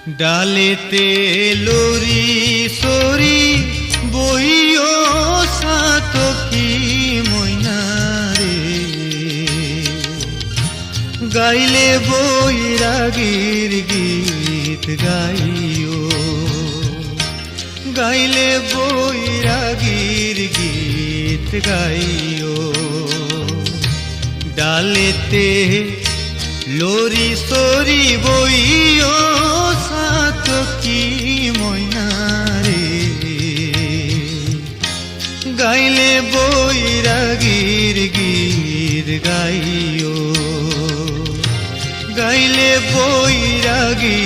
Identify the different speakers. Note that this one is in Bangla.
Speaker 1: ডালেতে লরি সরি বইও সাতকি ময়নারে গাইলে বৈরাগীর গীত গাইও গাইলে বৈরাগীর গীত গাইও ডালেতে লরি সরি বইও সাতকি ময়নারে গাইলে বৈরাগীর গীত গাইও গাইলে বৈরাগী